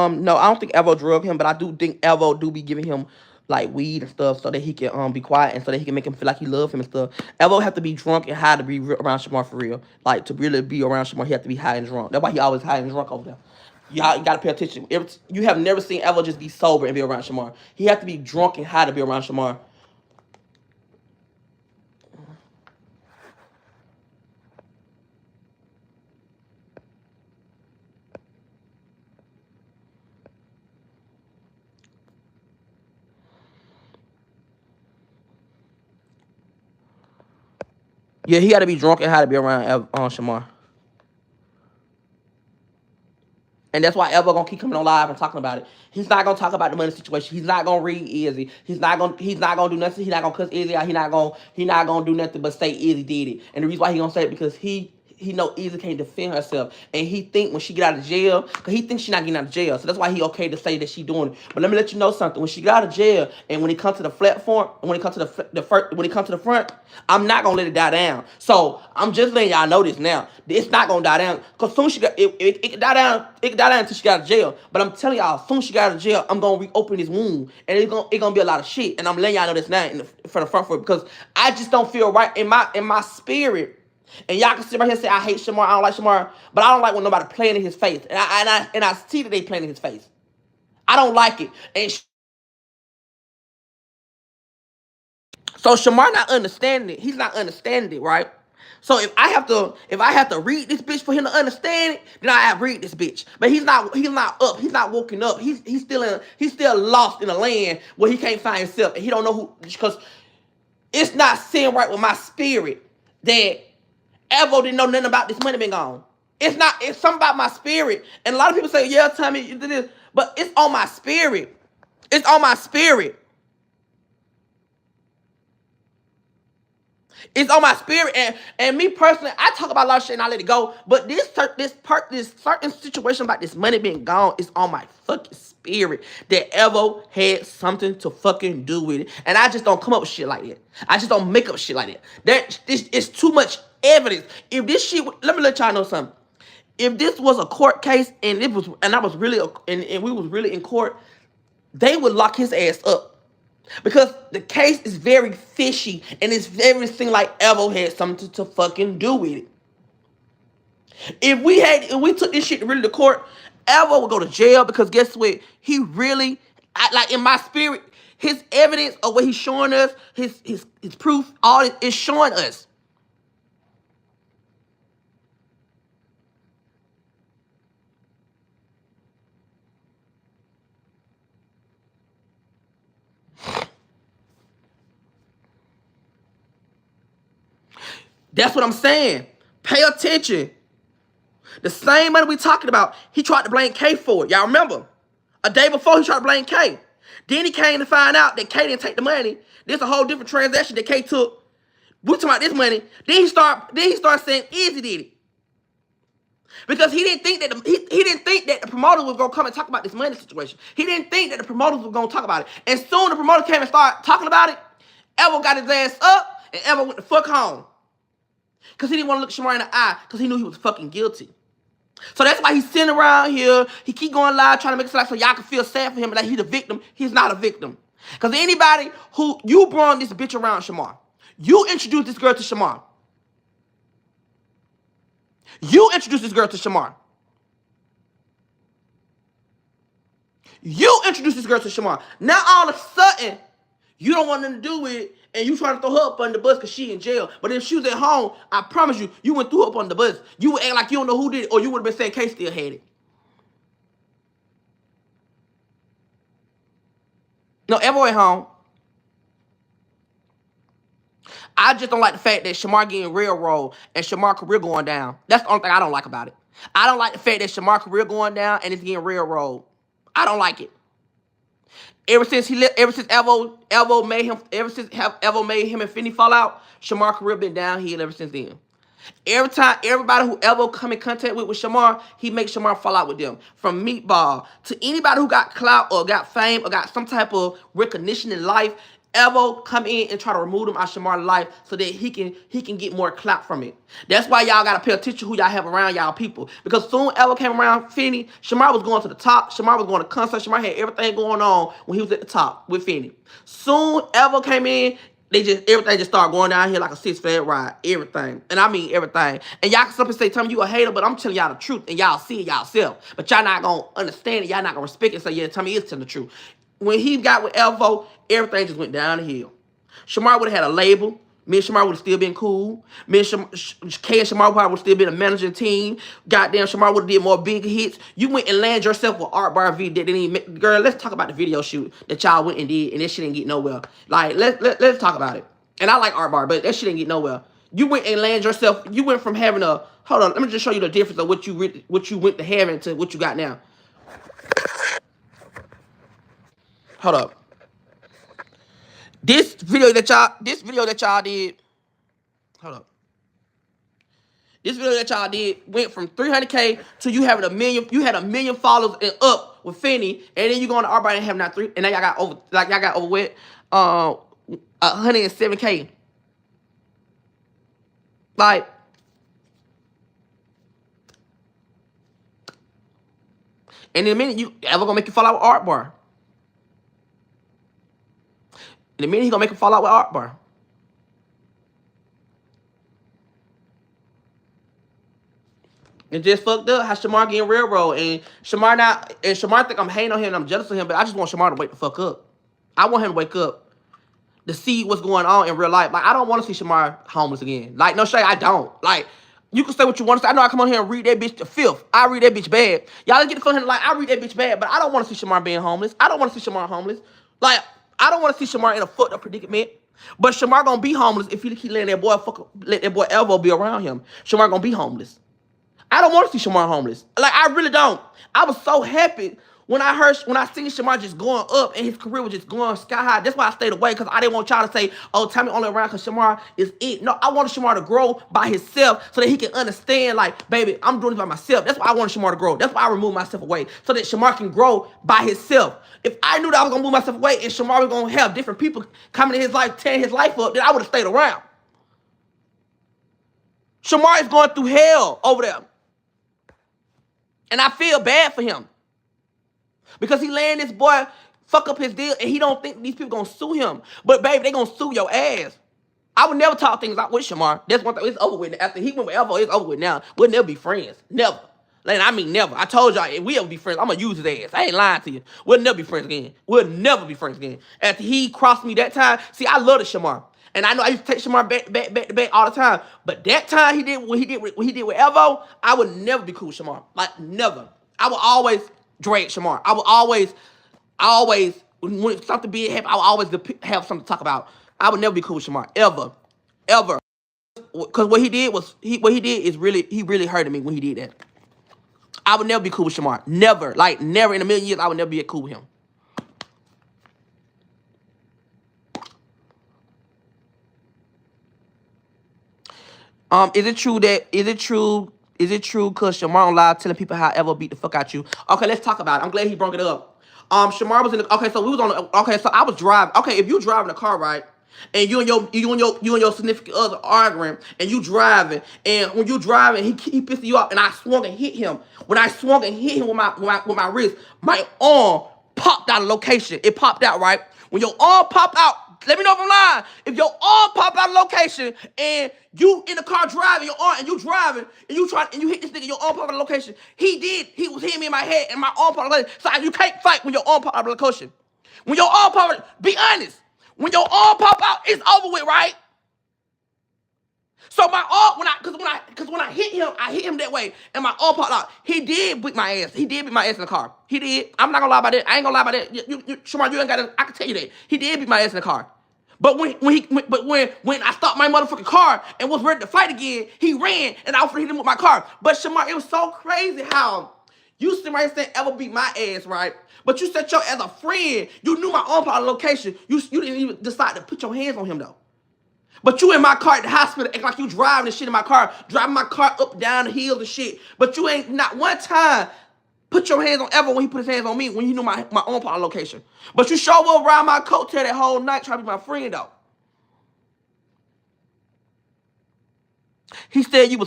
no, I don't think Evo drug him, but I do think Evo do be giving him like weed and stuff so that he can be quiet and so that he can make him feel like he love him and stuff. Evo have to be drunk and high to be around Shamar for real. Like to really be around Shamar, he have to be high and drunk. That's why he always high and drunk over there. Y'all gotta pay attention. You have never seen Evo just be sober and be around Shamar. He have to be drunk and high to be around Shamar. Yeah, he got to be drunk and high to be around Shamar. And that's why Evo gonna keep coming on live and talking about it. He's not gonna talk about the money situation. He's not gonna read Izzy. He's not gonna do nothing. He's not gonna cuss Izzy out. He not gonna do nothing but say Izzy did it. And the reason why he gonna say it because he know Izzy can't defend herself. And he think when she get out of jail, because he thinks she not getting out of jail. So that's why he okay to say that she doing it. But let me let you know something. When she got out of jail and when it comes to the platform, when it comes to the front, I'm not gonna let it die down. So I'm just letting y'all know this now. It's not gonna die down. Cause soon she got it could die down. It could die down until she got out of jail. But I'm telling y'all, soon as she got out of jail, I'm gonna reopen this wound. And it's gonna be a lot of shit. And I'm letting y'all know this now for the front for it. Because I just don't feel right in my spirit. And y'all can sit right here and say, I hate Shamar, I don't like Shamar, but I don't like when nobody playing in his face. And I see that they playing in his face. I don't like it. And so Shamar not understanding it. He's not understanding it, right? So if I have to read this bitch for him to understand it, then I have to read this bitch. But he's not up. He's not woken up. He's still lost in a land where he can't find himself. And he don't know who, because it's not sitting right with my spirit that Evo didn't know nothing about this money been gone. It's something about my spirit. And a lot of people say, yeah, Tommy, you did this. But it's on my spirit. It's on my spirit. It's on my spirit. And me personally, I talk about a lot of shit and I let it go. But this certain situation about this money being gone is on my fucking spirit. That Evo had something to fucking do with it. And I just don't come up with shit like that. I just don't make up shit like that. This is too much evidence. If this shit, let me let y'all know something. If this was a court case and we was really in court, they would lock his ass up. Because the case is very fishy and it's very seem like Evo had something to fucking do with it. If we took this shit really to court, Evo would go to jail because guess what? He really, like in my spirit, his evidence of what he's showing us, his proof, all it is showing us. That's what I'm saying. Pay attention. The same money we talking about, he tried to blame K for it. Y'all remember? A day before, he tried to blame K. Then he came to find out that K didn't take the money. This a whole different transaction that K took. We talking about this money. Then he start saying Izzy did it. Because he didn't think that he didn't think that the promoter was gonna come and talk about this money situation. He didn't think that the promoters were gonna talk about it. And soon the promoter came and started talking about it. Evo got his ass up and Evo went the fuck home. Because he didn't want to look Shamar in the eye because he knew he was fucking guilty. So that's why he's sitting around here. He keep going live trying to make it like so y'all can feel sad for him, like he's a victim. He's not a victim. Because anybody who, you brought this bitch around Shamar. You introduced this girl to Shamar. You introduced this girl to Shamar. You introduced this girl to Shamar. Now all of a sudden, you don't want nothing to do with it, and you trying to throw her up under the bus because she in jail. But if she was at home, I promise you, you wouldn't throw her up under the bus. You would act like you don't know who did it, or you would have been saying K still had it. No, Evo at home. I just don't like the fact that Shamar getting railroad and Shamar career going down. That's the only thing I don't like about it. I don't like the fact that Shamar career going down and it's getting railroad. I don't like it. Ever since Evo made him and Finny fall out, Shamar career been downhill ever since then. Every time everybody who ever come in contact with Shamar, he makes Shamar fall out with them. From Meatball to anybody who got clout or got fame or got some type of recognition in life, Evo come in and try to remove him out Shamar's life so that he can get more clout from it. That's why y'all gotta pay attention who y'all have around y'all people. Because soon Evo came around Finney, Shamar was going to the top. Shamar was going to concert. Shamar had everything going on when he was at the top with Finney. Soon Evo came in, everything just started going down here like a six-flag ride. Everything. And I mean everything. And y'all can simply say, tell me you a hater, but I'm telling y'all the truth and y'all see it yourself. But y'all not gonna understand it. Y'all not gonna respect it. So yeah, tell me it's telling the truth. When he got with Evo, everything just went down the hill. Shamar would have had a label. Me and Shamar would have still been cool. Me and Kay and Shamar probably would have still been a managing team. Goddamn, Shamar would have did more big hits. You went and landed yourself with 𝓵𝓸𝓾𝓪𝓵 that didn't even make, girl, let's talk about the video shoot that y'all went and did, and that shit didn't get nowhere. Like, let's talk about it. And I like 𝓵𝓸𝓾, but that shit didn't get nowhere. You went and landed yourself, you went from having a, hold on, let me just show you the difference of what you went to having to what you got now. Hold up. This video that y'all did, hold up. This video that y'all did went from 300K to you having 1 million. You had 1 million followers and up with Finney, and then you go on to 𝓵𝓸𝓾 and have not three, and now y'all got over with 107K. Like, and in a minute you ever gonna make you fall out with 𝓵𝓸𝓾. In a minute he gonna make you fall out with 𝓵𝓸𝓾. It just fucked up how Shamar getting railroad, and Shamar think I'm hating on him and I'm jealous of him, but I just want Shamar to wake the fuck up. I want him to wake up to see what's going on in real life. Like, I don't want to see Shamar homeless again. Like, no shade, I don't. Like, you can say what you want to say. I know I come on here and read that bitch to filth. I read that bitch bad. Y'all get the fuck like, I read that bitch bad, but I don't want to see Shamar being homeless. I don't want to see Shamar homeless. Like, I don't want to see Shamar in a fucked up predicament. But Shamar gonna be homeless if he keep letting that boy let that boy Evo be around him. Shamar gonna be homeless. I don't want to see Shamar homeless. Like, I really don't. I was so happy when I seen Shamar just going up and his career was just going sky high. That's why I stayed away, because I didn't want y'all to say, oh, Tommy only around because Shamar is it. No, I wanted Shamar to grow by himself so that he can understand, like, baby, I'm doing it by myself. That's why I wanted Shamar to grow. That's why I removed myself away, so that Shamar can grow by himself. If I knew that I was going to move myself away and Shamar was going to have different people coming in his life, tearing his life up, then I would have stayed around. Shamar is going through hell over there. And I feel bad for him. Because he letting this boy fuck up his deal and he don't think these people gonna sue him. But baby, they gonna sue your ass. I would never talk things out with Shamar. That's one thing. It's over with. After he went with Evo, it's over with now. We'll never be friends. Never. Like, I mean never. I told y'all, if we ever be friends, I'm gonna use his ass. I ain't lying to you. We'll never be friends again. We'll never be friends again. After he crossed me that time, see, I love the Shamar. And I know I used to take Shamar back all the time. But that time he did what he did with Evo, I would never be cool with Shamar. Like, never. I would always drag Shamar. I would always, when something big happened, I would always have something to talk about. I would never be cool with Shamar. Ever. Because what he did is really hurted me when he did that. I would never be cool with Shamar. Never. Like, never in a million years, I would never be cool with him. Is it true because Shamar on live telling people how Evo beat the fuck out you? Okay, let's talk about it. I'm glad he brought it up. Shamar was in the, okay, so we was on the, okay, so I was driving. Okay, if you driving a car, right, and you and your significant other arguing, and you driving, and when you driving, he pissed you off, and I swung and hit him. When I swung and hit him with my wrist, my arm popped out of location. It popped out, right? When your arm popped out, let me know if I'm lying. If your arm pop out of location and you in the car driving, your arm, and you driving, and you hit this nigga, your arm pop out of location. He was hitting me in my head, and my arm pop out of location. So you can't fight when your arm pop out of location. When your arm pop out, be honest. When your arm pop out, it's over with, right? So my arm, when I hit him that way, and my arm popped out. He did beat my ass. He did beat my ass in the car. He did. I'm not gonna lie about that. I ain't gonna lie about that. Shamar, you ain't gotta. I can tell you that. He did beat my ass in the car. But when I stopped my motherfucking car and was ready to fight again, he ran and I was hit him with my car. But Shamar, it was so crazy how you sit right saying Ever beat my ass, right? But you said as a friend, you knew my own part of the location. You didn't even decide to put your hands on him though. But you in my car at the hospital acting like you driving the shit in my car, driving my car up, down the hill and shit. But you ain't not one time put your hands on ever when he put his hands on me when you knew my own partner location. But you sure up around my coattail that whole night trying to be my friend, though. He said you was